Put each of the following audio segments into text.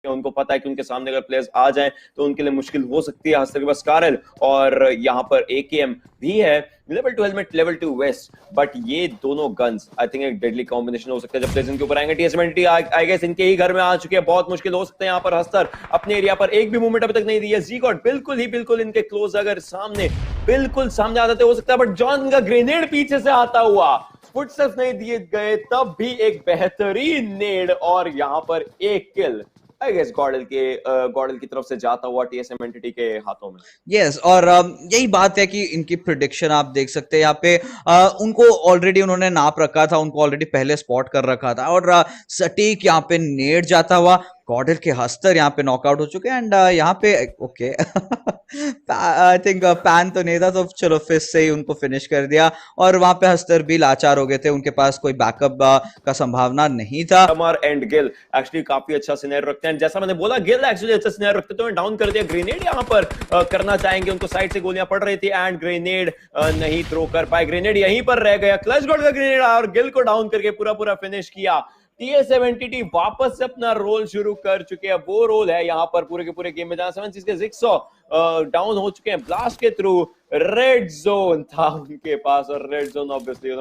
उनको पता है कि उनके सामने अगर प्लेयर्स आ जाएं तो उनके लिए मुश्किल हो सकती है। हस्तर के पास कारल और यहाँ पर AKM भी है, level 2 helmet, level 2 vest, but ये दोनों गन्स आई थिंक एक डेडली कॉम्बिनेशन हो सकता है जब प्लेयर्स इनके ऊपर आएंगे। TSM आई गेस इनके ही घर में आ चुके हैं, बहुत मुश्किल हो सकता है यहाँ पर। हस्तर अपने एरिया पर एक भी मूवमेंट अभी तक नहीं दी है। ज़ीगॉड बिल्कुल इनके क्लोज अगर सामने बिल्कुल सामने आ जाते हो सकता है, बट जॉन का ग्रेनेड पीछे से आता हुआ, फुटस्टेप्स नहीं दिए गए तब भी एक बेहतरीन नेड और यहाँ पर एक किल आई गेस गॉडल की तरफ से जाता हुआ TSM एंटिटी के हाथों में। यस और यही बात है कि इनकी प्रिडिक्शन आप देख सकते हैं यहाँ पे उनको ऑलरेडी उन्होंने नाप रखा था, उनको ऑलरेडी पहले स्पॉट कर रखा था और सटीक यहाँ पे नेट जाता हुआ गॉडल के हस्तर यहाँ पे नॉकआउट हो चुके हैं एंड यहाँ पे ओके आई थिंक पैन तो नहीं था तो चलो फिस्ट से ही उनको फिनिश कर दिया और वहां पे हस्तर भी लाचार हो गए थे, उनके पास कोई बैकअप का संभावना नहीं था। अमर एंड गिल एक्चुअली काफी अच्छा सिनेरियो रखते हैं, जैसा मैंने बोला गिल एक्चुअली अच्छा सिनेरियो रखते तो डाउन कर दिया। ग्रेनेड यहाँ पर करना चाहेंगे, उनको साइड से गोलियां पड़ रही थी एंड ग्रेनेड नहीं थ्रो कर पाए, ग्रेनेड यहीं पर रह गया। क्लच गॉड का ग्रेनेड आया और गिल को डाउन करके पूरा फिनिश किया। TSM एंटिटी वापस से अपना रोल शुरू कर चुके हैं, वो रोल है यहाँ पर पूरे के पूरे गेम में जहां 7 के जिक्सॉ डाउन हो चुके हैं ब्लास्ट के थ्रू। रेड जोन था उनके पास और रेड जोन ऑब्वियसली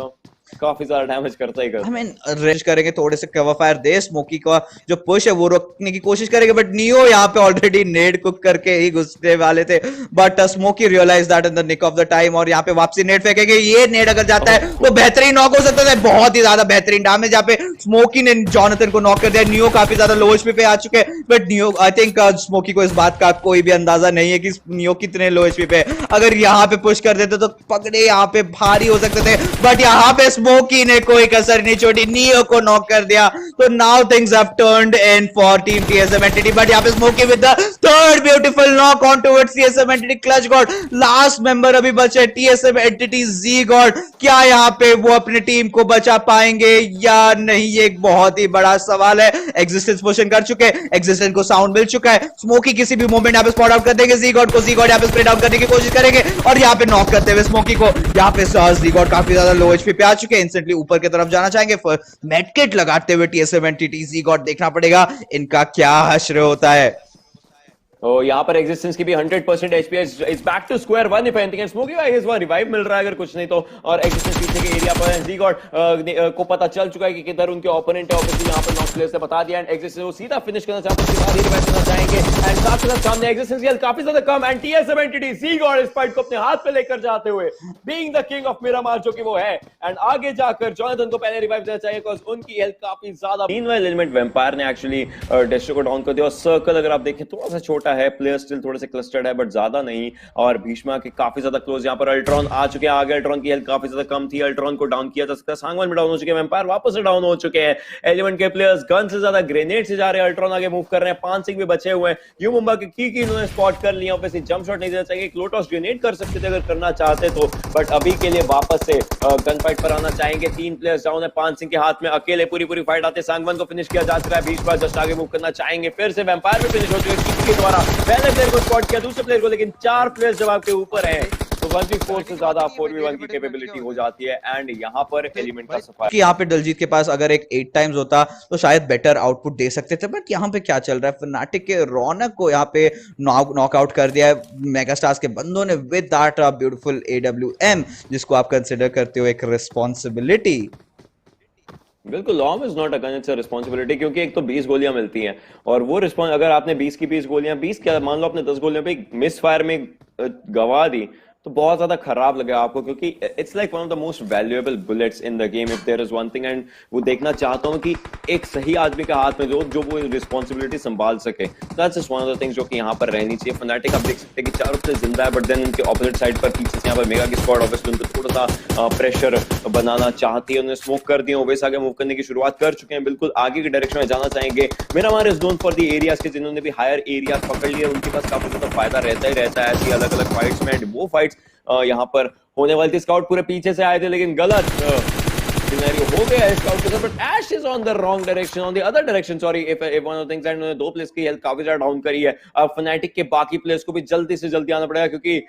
काफी ज्यादा डैमेज करता ही करता। I mean, रेज करेंगे, थोड़े से कवर फायर दे, स्मोकी का जो पुश है वो रोकने की कोशिश करेंगे बट नियो यहाँ पे ऑलरेडी नेड कुक करके ही घुसने वाले थे but Smoky realise that in the nick of the time और यहाँ पे वापसी नेड फेंकेंगे। ये नेड अगर जाता है तो बेहतरीन नॉक हो सकता है, बहुत ही ज्यादा बेहतरीन डैमेज यहाँ पे स्मोकी ने जॉनथन को नॉक कर दिया। नियो काफी ज्यादा लो एचपी पे आ चुके हैं but neo I think smoky को इस बात का कोई भी अंदाजा नहीं है कि नियो कितने लो एचपी पे, अगर यहाँ पे पुश कर देते तो पकड़े यहाँ पे भारी हो सकते थे बट यहाँ पे स्मोकी ने कोई कसर नहीं छोड़ी, नियो को नॉक कर दिया। तो now things have turned in for team TSM entity but यहाँ पे smoky with the third beautiful knock on towards TSM entity. Clutch God last member अभी बचे TSM एंटिटी ज़ी-गॉड, क्या यहाँ पे वो अपनी टीम को बचा पाएंगे या नहीं, ये एक बहुत ही बड़ा सवाल है। एग्जिस्टेंस पोजीशन कर चुके हैं, एग्जिस्टेंस को साउंड मिल चुका है, स्मोकी किसी भी मोमेंट यहाँ पे स्पॉट आउट कर देंगे ज़ी-गॉड को, ज़ी-गॉड यहाँ पे स्प्रेड आउट करने की कोशिश करेंगे और यहाँ पे नॉक करते हुए स्मोकी को यहाँ पे ज़ी-गॉड काफी ज्यादा लो एचपी पे आ चुके हैं, इंस्टेंटली ऊपर की तरफ जाना चाहेंगे मेडकिट लगाते हुए TSM एंटिटी। ज़ी-गॉड देखना पड़ेगा इनका क्या हश्र होता है। तो यहाँ पर एग्जिस्टेंस की भी 100% HP is back to square one if anything. Smoky भाई इस बार रिवाइव मिल रहा है अगर कुछ नहीं तो, और एग्जिस्टेंस पीछे के एरिया पर ज़ी-गॉड को पता चल चुका है कि किधर उनके ओपोनेंट है, ऑब्वियसली यहाँ पर नॉक प्लेयर से बता दिया एंड एग्जिस्टेंस वो सीधा फिनिश करना चाहते हैं, उसके बाद ही रिवाइव करना चाहेंगे एंड साथ के साथ सामने एग्जिस्टेंस की हेल्थ काफी ज्यादा कम एंड TSM एंटिटी ज़ी-गॉड इस फाइट को अपने हाथ पे लेकर जाते हुए being the king of Miramar जो कि वो है एंड आगे जाकर जॉनथन को पहले रिवाइव देना चाहिए बिकॉज़ उनकी हेल्थ काफी ज्यादा। मीनवाइल एलिमेंट वैम्पायर ने एक्चुअली डेस्ट्रो को डाउन कर दिया और सर्कल अगर आप देखें थोड़ा सा छोटा है, प्लेयर स्टिल थोड़े से क्लस्टर्ड है बट ज्यादा नहीं और भीष्मा के काफी ज्यादा क्लोज यहाँ पर अल्ट्रॉन आ चुके हैं आगे। अल्ट्रॉन की हेल्थ काफी ज्यादा कम थी, अल्ट्रॉन को डाउन किया जा सकता है, सांगवान में डाउन हो चुके हैं, वैम्पायर वापस से डाउन हो चुके हैं। एलिमेंट के प्लेयर्स गन से ज्यादा ग्रेनेड से जा रहे हैं, अल्ट्रॉन आगे मूव कर रहे हैं, 5 सिंह भी बचे हुए हैं, यू मुंबा के की इन्होंने स्पॉट कर लिया। ऑब्वियसली जंप शॉट नहीं देना चाहिए, क्लोटॉस ग्रेनेड कर सकते थे अगर करना चाहते तो बट अभी के लिए वापस से गन फाइट पर आना चाहेंगे। 3 प्लेयर्स डाउन है, 5 सिंह के हाथ में अकेले पूरी फाइट आते। सांगवान को फिनिश किया जा चुका है, भीष्मा जस्ट आगे मूव करना चाहेंगे, फिर से वैम्पायर भी फिनिश हो चुके हैं के द्वारा। पहले प्लेयर को स्पॉट किया, दूसरे प्लेयर को, लेकिन 4 प्लेयर्स जब आपके ऊपर हैं तो 1v4 से ज्यादा 4v1 की कैपेबिलिटी हो जाती है एंड यहाँ पर एलिमेंट का सफाई कि यहाँ पे दलजीत के पास अगर एक 8 टाइम्स होता तो शायद बेटर आउटपुट दे सकते थे बट यहाँ पे क्या चल रहा है, फनाटिक के रौनक को यहाँ पे नॉकआउट कर दिया है मेगास्टार्स के बंदों ने विद दैट ब्यूटीफुल AWM जिसको आप कंसिडर करते हो एक रिस्पॉन्सिबिलिटी। बिल्कुल, Lomb is not a gun, it's a responsibility, क्योंकि एक तो 20 गोलियां मिलती हैं और वो रिस्पॉन्स अगर आपने 20 की 20 गोलियां 20 क्या मान लो आपने 10 गोलियां पे मिस फायर में गवा दी तो बहुत ज्यादा खराब लगेगा आपको, क्योंकि it's like one of the most valuable bullets in the game if there is one thing. And वो देखना चाहता हूं कि एक सही आदमी के हाथ में जो वो रिस्पांसिबिलिटी संभाल सके, that's just one of the things जो कि यहाँ पर रहनी चाहिए। फनाटिक आप देख सकते हैं कि चारों से जिंदा है बट देन उनके ऑपोजिट साइड पर पीछे से यहाँ पर मेगा की स्क्वाड ऑब्वियसली उनको थोड़ा सा प्रेशर बनाना चाहती है, उन्हें स्मोक कर दिया, ओवेस आगे मूव करने की शुरुआत कर चुके हैं, बिल्कुल आगे की डायरेक्शन में जाना चाहेंगे। Miramar is known for the areas के जिन्होंने भी हायर एरिया पकड़ लिया उनके पास काफी ज्यादा फायदा रहता ही रहता है ऐसी अलग अलग फाइट्स में। वो फाइट्स यहाँ पर होने वाली थी, स्काउट पूरे पीछे से आए थे लेकिन गलत सिनेरियो हो गया है स्काउट के साथ, but Ash is on the wrong direction, on the other direction, sorry if one of things, and उन्होंने 2 प्लेयर्स की हेल्थ काफी ज्यादा डाउन करी है। अब फनाटिक के बाकी प्लेयर्स को भी जल्दी से जल्दी आना पड़ेगा, क्योंकि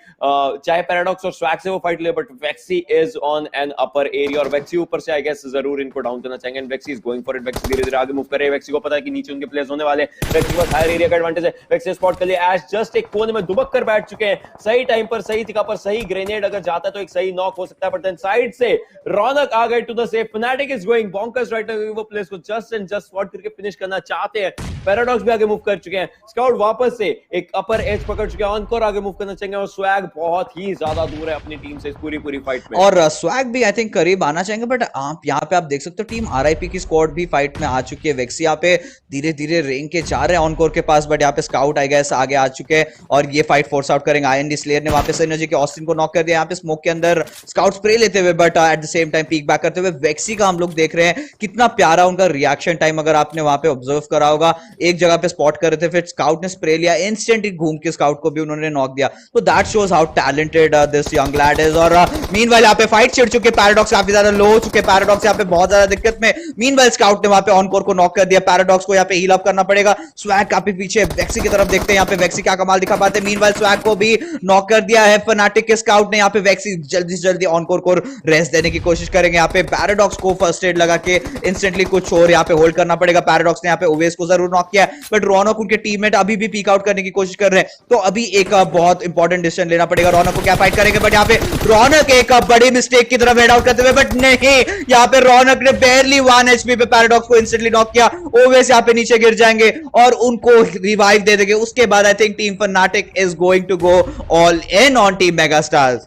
चाहे पैराडॉक्स और स्वैग से वो फाइट ले, but वेक्सी is on an upper area, और वेक्सी ऊपर से आई गेस जरूर इनको डाउन करना चाहेंगे, एंड वेक्सी इज गोइंग फॉर इट। वेक्सी धीरे धीरे आगे मूव कर रहे हैं, वेक्सी को पता है कि नीचे उनके प्लेयर्स होने वाले, वेक्सी के पास हायर एरिया का एडवांटेज है, वेक्सी स्पॉट कर लिया, एश जस्ट एक कोने में दुबक कर बैठ चुके हैं, सही टाइम पर सही जगह पर सही ग्रेनेड अगर जाता है तो एक सही नॉक हो सकता है, बट देन साइड से रौनक आ गए to the safe, Fnatic is going bonkers right now, वो प्लेयर्स को जस्ट एंड जस्ट स्पॉट करके फिनिश करना चाहते हैं। पैराडॉक्स भी आगे मूव कर चुके हैं, स्काउट वापस से एक अपर एज पकड़ चुके हैं, ऑनकोर आगे मूव करना चाहेंगे, और स्वैग बहुत ही ज्यादा दूर है अपनी टीम से इस पूरी फाइट में, और स्वैग भी आई थिंक करीब आना चाहेंगे, बट आप यहाँ पे आप देख सकते हो टीम आरआईपी की स्क्वाड भी फाइट में आ चुकी है। वेक्सी यहाँ पे धीरे धीरे रेंग के जा रहे हैं ऑनकोर के पास, बट यहाँ पे स्काउट आई गेस आगे आ चुके हैं और ये फाइट फोर्स आउट करेंगे। आईएनडी स्लेयर ने वहां पे सिनर्जी के ऑस्टिन को नॉक कर दिया, यहाँ पे स्मोक के अंदर स्काउट स्प्रे लेते हुए, but at the same time peak back करते हुए वेक्सी का हम लोग देख रहे हैं कितना प्यारा उनका रिएक्शन टाइम, अगर आपने वहां पे ऑब्जर्व करा होगा, एक जगह पे स्पॉट कर रहे थे, फिर स्काउट ने स्प्रे लिया, इंस्टेंटली घूम के स्काउट को भी उन्होंने नॉक दिया, तो that shows how talented this young lead is. और मीनवाइल यहाँ पे फाइट छिड़ चुके, पैराडॉक्स काफी ज्यादा लो हो चुके, पैराडॉक्स यहाँ पे बहुत ज्यादा दिक्कत में, मीनवाइल स्काउट ने वहां पे ऑनकोर को नॉक कर दिया, पैराडॉक्स को यहाँ पे हील अप करना पड़ेगा। स्वैग काफी पीछे, वेक्सी की तरफ देखते हैं यहाँ पे वेक्सी क्या कमाल दिखा पाते हैं, मीनवाइल स्वैग को भी नॉक कर दिया है फनाटिक के स्काउट ने, यहाँ पे वेक्सी जल्दी से जल्दी ऑनकोर को रेस्ट देने की कोशिश करेंगे, यहाँ पे पैराडॉक्स को फर्स्ट एड लगा के इंस्टेंटली कुछ और यहाँ पे होल्ड करना पड़ेगा। पैराडॉक्स ने यहाँ पे ओवेस को जरूर नॉक किया, बट रौनक उनके टीममेट अभी भी पीक आउट करने की कोशिश कर रहे हैं, तो अभी एक बहुत इंपॉर्टेंट डिसीजन लेना पड़ेगा, रौनक को क्या फाइट करेंगे, बट यहाँ पे रौनक एक बड़ी मिस्टेक की तरफ हेड आउट करते हुए, बट नहीं, यहाँ पे रौनक ने barely 1 HP पे पैराडॉक्स को इंस्टेंटली नॉक किया, ओवेस यहाँ पे नीचे गिर जाएंगे और उनको रिवाइव दे देंगे। उसके बाद I think team Fnatic is going to go all in on team megastars.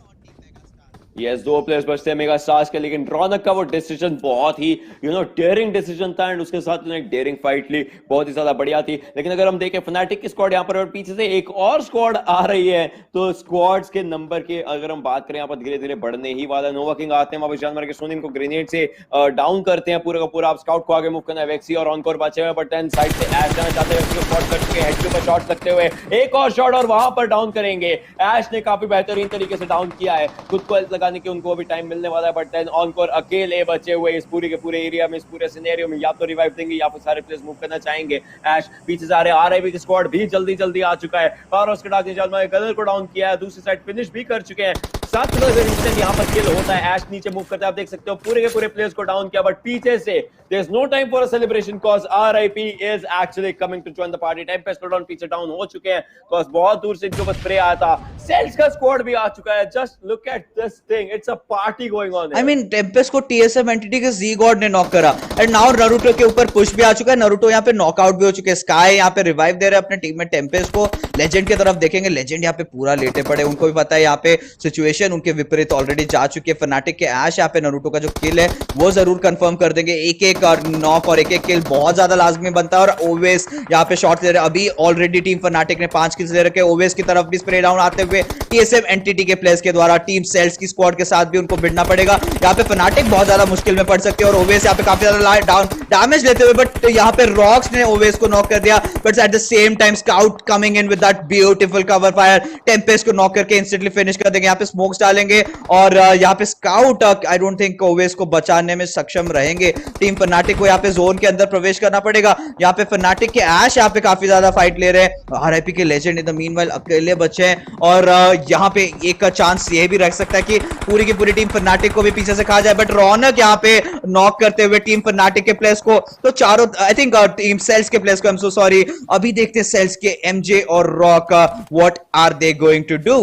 Yes, 2 players बचते हैं मेगा स्टार्स के, लेकिन रौनक का वो डिसीजन बहुत ही डेयरिंग डिसीजन था, एंड उसके साथ उन्होंने एक डेयरिंग फाइट ली, बहुत ही ज्यादा बढ़िया थी। लेकिन अगर हम देखें फनाटिक की स्क्वाड यहाँ पर और पीछे से एक और स्क्वाड आ रही है, तो स्क्वाड्स के नंबर की अगर हम बात करें यहाँ पर धीरे धीरे बढ़ने ही वाला। नोवा किंग आते हैं, वापस जानवर के सोनिम को ग्रेनेड से डाउन करते हैं पूरा का पूरा। आप स्काउट को आगे मूव करना है, वेक्सी और ऑनकोर बचे हुए, बट देन साइड से ऐश जाना चाहते हैं, वेक्सी को स्पॉट कर चुके हैं, हेड पर शॉट लगते हुए एक और शॉट और वहां पर डाउन करेंगे। ऐश ने काफी बेहतरीन तरीके से डाउन किया है, खुद को हेल्थ लगाने की उनको अभी टाइम मिलने वाला है, बट देन ऑनकोर अकेले बचे हुए इस पूरे के पूरे एरिया में, इस पूरे सिनेरियो में, या तो रिवाइव देंगे या फिर सारे प्लेयर्स मूव करना चाहेंगे। ऐश पीछे से आ रहे, आरआईबी की स्क्वाड भी जल्दी जल्दी आ चुका है, और उसके डार्क निजाल में गदर को डाउन किया है, दूसरी साइड फिनिश भी कर चुके हैं। 7 इंस्टेंट यहाँ पर किल होता है, ऐश नीचे मूव करता है, आप देख सकते हो पूरे के पूरे प्लेयर्स को डाउन किया, बट पीछे से there is no time for a celebration cause RIP is actually coming to join the party. Tempest down पीछे डाउन हो चुके हैं, कॉज बहुत दूर से इनके ऊपर स्प्रे आया था। सेल्स का स्क्वाड भी आ चुका है, just look at this thing, it's a party going on. I mean Tempest को टीएसएम एंटिटी के जी गॉड ने नॉक करा, एंड नाउ नरूटो के ऊपर पुश भी आ चुका है, नरूटो यहाँ पे नॉकआउट भी हो चुके हैं। स्काई यहाँ पे रिवाइव दे रहे हैं अपने टीममेट टेम्पेस्ट को। लेजेंड की तरफ देखेंगे, लेजेंड यहाँ पे पूरा लेटे पड़े, उनको भी पता है यहाँ पे सिचुएशन उनके विपरीत ऑलरेडी जा चुकी है। फनाटिक के ऐश यहाँ पे नरूटो का जो किल है वो जरूर कंफर्म कर देंगे, एक एक नॉक और एक एक किल बहुत ज्यादा लाजमी बनता है। और ओवेस यहाँ पे शॉट ले रहे, अभी ऑलरेडी टीम फनाटिक ने 5 किल्स ले रखे। ओवेस की तरफ भी स्प्रे डाउन आते हुए टीएसएम एंटिटी के प्लेयर्स के द्वारा टीम सेल्स की स्क्वाड के साथ भी उनको भिड़ना पड़ेगा। यहाँ पे फनाटिक बहुत ज्यादा मुश्किल में पड़ सकते हैं, और ओवेस यहाँ पे काफी ज्यादा डाउन डैमेज लेते हुए, बट यहाँ पे रॉक्स ने ओवेस को नॉक कर दिया, but at the same time scout coming in with that beautiful cover fire, Tempest को नॉक करके इंस्टेंटली फिनिश कर देंगे। यहाँ पे स्मोक्स डालेंगे, और यहाँ पे scout I don't think Owais को बचाने में सक्षम रहेंगे। टीम फनाटिक को यहाँ पे जोन के अंदर प्रवेश करना पड़ेगा। यहाँ पे फनाटिक के ऐश यहाँ पे काफी ज्यादा फाइट ले रहे हैं, आरआईपी के लेजेंड इन द मीनवाइल अकेले बचे हैं, और यहाँ पे एक चांस ये भी रख सकता है कि पूरी की पूरी टीम फनाटिक को भी पीछे से खा जाए, बट रौनक यहाँ पे नॉक करते हुए टीम फनाटिक के प्लेयर्स को, तो चारों आई थिंक टीम सेल्स के प्लेयर्स को, आई एम सो सॉरी, अभी देखते हैं सेल्स के एमजे और Rock what are they going to do.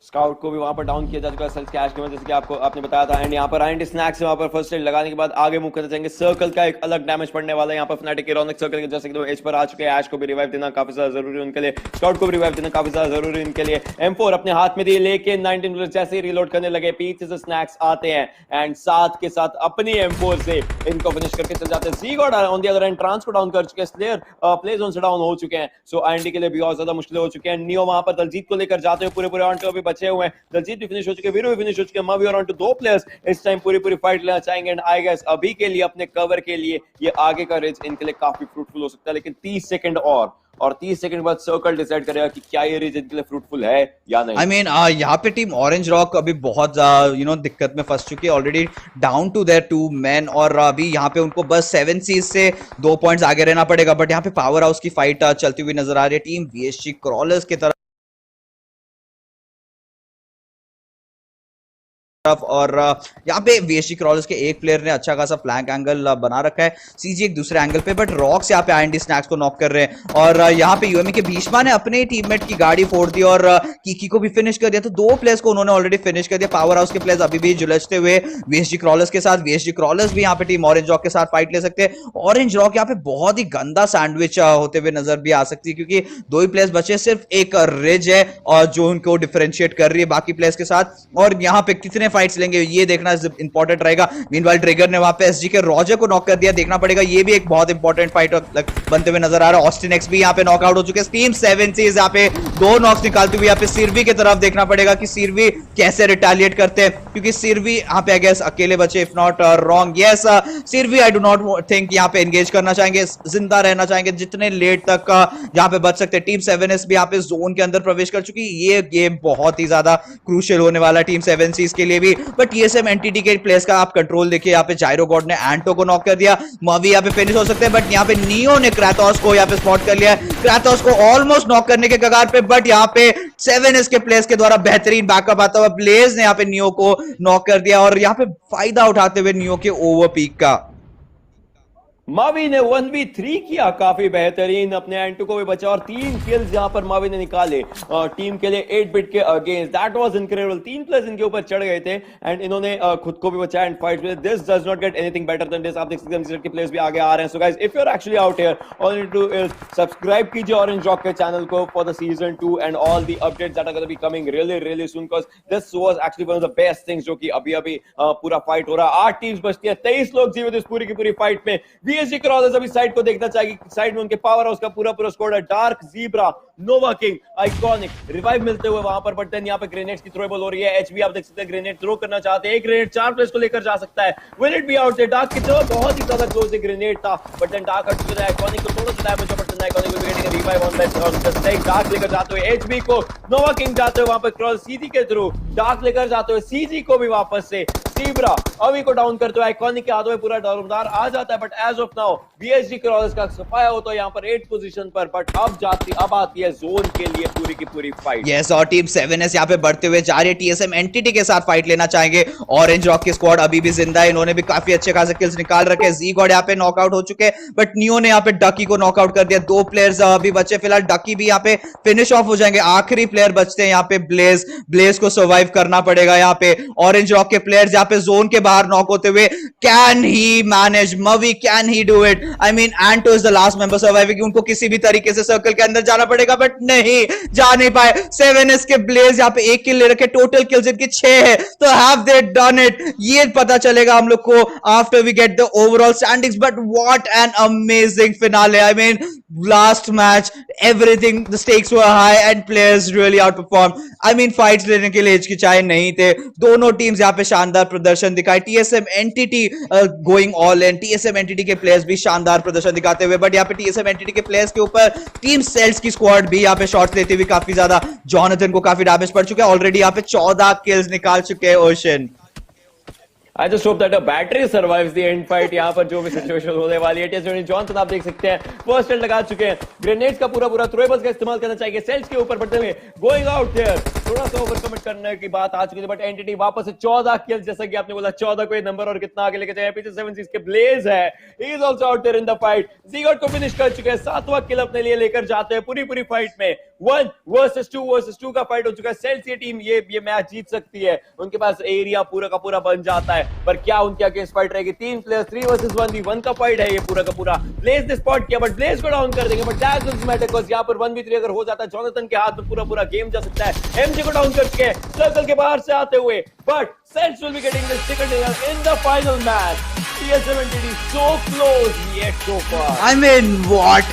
Scout को भी वहां पर डाउन किया जा चुका है सेल्स कैश के वजह से, कि आपने बताया था। एंड यहाँ पर आईएनडी स्नैक्स से वहां पर फर्स्ट एड लगाने के बाद आगे मूव करते जाएंगे। सर्कल का एक अलग डैमेज पड़ने वाला है यहाँ पर फनाटिक के। रौनक सर्कल के जैसे कि एज पर आ चुके हैं, ऐश को भी रिवाइव देना काफी ज्यादा जरूरी है उनके लिए, स्काउट को भी रिवाइव देना काफी ज्यादा जरूरी है उनके लिए। M4 अपने हाथ में दिए, लेके 19 प्लेयर्स जैसे ही रिलोड करने लगे, पीछे से स्नैक्स आते हैं एंड साथ के साथ अपनी M4 से इनको फिनिश करके चल जाते हैं। जी गॉड ऑन द अदर एंड ट्रांस को डाउन कर चुके हैं, स्लेयर प्ले जोन से डाउन हो चुके हैं, सो आईएनडी के लिए भी और ज्यादा मुश्किल हो चुके हैं। नियो वहां पर दलजीत को लेकर जाते हुए पूरे ऑन टू अभी बचे हुए हैं, दलजीत भी फिनिश हो चुके हैं, वीरू भी फिनिश हो चुके हैं, मावी और ऑन टू 2 प्लेयर्स इस टाइम पूरी फाइट लेना चाहेंगे। एंड आई गेस अभी के लिए अपने कवर के लिए ये आगे का रेस इनके लिए काफी फ्रूटफुल हो सकता है, लेकिन 30 सेकंड और 30 सेकंड बाद सर्कल डिसाइड करेगा कि क्या ये रीजन के लिए फ्रूटफुल है या नहीं। आई मीन यहाँ पे टीम ऑरेंज रॉक अभी बहुत दिक्कत में फंस चुकी है, already down to there 2 men, और अभी यहाँ पे उनको बस 7 सीज से 2 पॉइंट्स आगे रहना पड़ेगा। बट यहाँ पे पावर हाउस की फाइट चलती हुई नजर आ रही है टीम VSG क्रॉलर्स की तरफ, और यहाँ पे VSG क्रॉलर्स के एक प्लेयर ने अच्छा खासा फ्लैंक एंगल बना रखा है, सीजी एक दूसरे एंगल पे, बट रॉक्स यहाँ पे IND स्नैक्स को नॉक कर रहे हैं। और यहाँ पे यूएमई के भीष्मा ने अपने टीममेट की गाड़ी फोड़ दी और कीकी को भी फिनिश कर दिया, तो 2 प्लेयर्स को उन्होंने ऑलरेडी फिनिश कर दिया। पावर हाउस के प्लेयर्स अभी भी जुलझते हुए VSG क्रॉलर्स के साथ, VSG क्रॉलर्स भी यहाँ पे टीम ऑरेंज रॉक के साथ फाइट ले सकते हैं। ऑरेंज रॉक यहाँ पे बहुत ही गंदा सैंडविच होते हुए नजर भी आ सकती है, क्योंकि 2 ही प्लेयर्स बचे, सिर्फ एक रिज है और जो उनको डिफरेंशिएट कर रही है बाकी प्लेयर्स के साथ, और यहाँ पे कितने फाइट्स लेंगे ये देखना इंपॉर्टेंट रहेगा। मीनवाइल ट्रिगर ने वहां पे एसजी के रॉजर को नॉक कर दिया, देखना पड़ेगा, ये भी एक बहुत इंपॉर्टेंट फाइट बनते हुए नजर आ रहा है। ऑस्टिन एक्स भी यहाँ पे नॉकआउट हो चुके हैं। टीम 7 सीज यहाँ पे 2 नॉक्स निकालती हुई यहाँ पे सिरवी की तरफ देखना पड़ेगा कि सिरवी कैसे रिटेलिएट करते हैं, क्योंकि सिरवी यहाँ पे आई गेस अकेले बचे, if not wrong. Yes, Sirvi I do not think यहाँ पे एंगेज करना चाहेंगे, जिंदा रहना चाहेंगे जितने लेट तक यहाँ पे बच सकते हैं। टीम 7S भी यहाँ पे जोन के अंदर प्रवेश कर चुकी है, ये गेम बहुत ही ज्यादा क्रूशियल होने वाला है टीम 7 सीज के लिए भी। बट TSM एंटिटी के प्लेयर्स का आप कंट्रोल देखिए, यहाँ पे जायरो गॉड ने एंटो को नॉक कर दिया, मवी यहाँ पे फिनिश हो सकते हैं, बट यहाँ पे नियो ने क्राथोस को यहाँ पे स्पॉट कर लिया, क्राथोस को ऑलमोस्ट नॉक करने के कगार पे, बट यहाँ पे 7S के प्लेयर्स के द्वारा बेहतरीन बैकअप आता हुआ ब्लेज ने यहाँ पे नियो को नॉक कर दिया, और यहाँ पे फायदा उठाते हुए नियो के ओवर पीक का मावी ने 1v3 किया, काफी बेहतरीन, अपने एंटू को भी बचा और 3 किल्स यहां पर मावी ने निकाले टीम के लिए 8 बिट के against. That was incredible, 3 players इनके ऊपर चढ़ गए थे एंड इन्होंने खुद को भी बचाया and fight with this does not get anything better than this. आप देख सकते हैं के प्लेयर्स भी आगे आ रहे हैं। So guys, if you are actually out here, all you need to is subscribe कीजिए ऑरेंज रॉक के चैनल को for the season 2 and all the updates that are gonna be coming really soon, because this was actually one of the best things जो कि अभी पूरा fight हो रहा है। 8 टीम्स बचती है, 23 लोग जीवित इस पूरी की पूरी फाइट में। VSG क्रॉलर्स अभी साइड को देखना चाहिए, साइड में उनके पावर हाउस का पूरा स्क्वाड है, डार्क, ज़ीब्रा, नोवा किंग, आइकॉनिक, रिवाइव मिलते हुए वहां पर, बट देन यहाँ पे ग्रेनेड्स की थ्रोएबल हो रही है। एचबी आप देख सकते हैं ग्रेनेड थ्रो करना चाहते हैं, एक ग्रेनेड 4 प्लेयर्स को लेकर जा सकता है। विल इट बी आउट से डार्क की तरफ बहुत ही ज्यादा क्लोज ग्रेनेड था, बट देन डार्क हट चुका है, आइकॉनिक को थोड़ा सा damage, but then Iconic will be getting a revive on that. Dark लेकर जाते हुए एचबी को, नोवा किंग जाते हुए वहां पर क्रॉस सीजी के थ्रू, डार्क लेकर जाते हुए सीजी को भी वापस से, ज़ीब्रा अभी को डाउन करते हुए आइकॉनिक के हाथों में पूरा दारोमदार आ जाता है। But as of now VSG crawlers का सफाया होता है यहाँ पर 8th पोजीशन पर, बट अब आती है जोन के लिए पूरी की पूरी फाइट। यस, और टीम 7S यहाँ पे बढ़ते हुए जा रही है, TSM एंटिटी के साथ फाइट लेना चाहेंगे। ऑरेंज रॉक की स्क्वाड अभी भी जिंदा है, इन्होंने भी काफी अच्छे खासे किल्स निकाल रखे हैं। जी गॉड यहाँ पे नॉकआउट हो चुके हैं, बट नियो ने यहाँ पे डकी को नॉकआउट कर दिया। 2 प्लेयर्स अभी बचे फिलहाल, डकी भी यहाँ पे फिनिश ऑफ हो जाएंगे। आखिरी प्लेयर बचते हैं यहाँ पे ब्लेज को सर्वाइव करना पड़ेगा यहाँ पे। ऑरेंज रॉक के प्लेयर्स यहाँ पे जोन के बाहर नॉक होते हुए, कैन ही मैनेज, मवी can he do it? I mean एंटो is the last member surviving, उनको किसी भी तरीके से सर्कल के अंदर जाना पड़ेगा, बट नहीं जा नहीं पाए। 7S के ब्लेज यहाँ पे 1 किल ले रखे, टोटल किल्स इनकी 6 है, तो हैव दे डन इट? ये पता चलेगा हम लोग को after we get the overall standings. But what an amazing finale, I mean last match everything, the stakes were high and players really outperform. I mean fights लेने के लिए हिचकिचाए नहीं थे, दोनों टीम्स यहाँ पे शानदार प्रदर्शन दिखाई। TSM entity going all in, TSM entity के प्लेयर्स भी शानदार प्रदर्शन दिखाते हुए, बट यहाँ पे TSM एंटिटी के प्लेयर्स के ऊपर टीम सेल्स की स्क्वाड भी यहाँ पे शॉट्स लेते हुए काफी ज्यादा, जॉनथन को काफी डैमेज पड़ चुका है, ऑलरेडी यहाँ पे 14 किल्स निकाल चुके हैं ocean. I just hope that a battery survives the end fight। यहाँ पर जो भी सिचुएशन होने वाली है, टेस्ट जॉनसन आप देख सकते हैं फर्स्ट एड लगा चुके हैं, ग्रेनेड्स का पूरा थ्रोएबल्स का इस्तेमाल करना चाहिए सेल्स के ऊपर, बढ़ते हुए गोइंग आउट देयर, थोड़ा सा ओवर कमिट करने की बात आ चुकी थी, बट एंटिटी वापस से 14 किल्स, जैसा कि आपने बोला 14 को ये नंबर और कितना आगे लेके जाए। पीछे 7 सीज के ब्लेज है, he is also out there in the fight. ज़ीगॉट को फिनिश कर चुके हैं, 7वां किल अपने लिए लेकर जाते हैं पूरी फाइट में। 1 वर्सेस 2 का फाइट हो चुका है। सेल्स ये टीम ये मैच जीत सकती है, उनके पास एरिया पूरा का पूरा बन जाता है, पर क्या उनके अगेंस्ट फाइट रहेगी? 3 प्लेयर्स 3 वर्सेस 1v1 का फाइट है ये पूरा का पूरा। ब्लेज ने स्पॉट किया, बट ब्लेज को डाउन कर देंगे, but that doesn't matter because यहां पर 1v3 अगर हो जाता है, जॉनथन के हाथ में पूरा गेम जा सकता है। एमजी को डाउन करके सर्कल के बाहर से आते हुए, but Sells will be getting this ticket in the final match. TSM Entity so close yet so far। I mean, what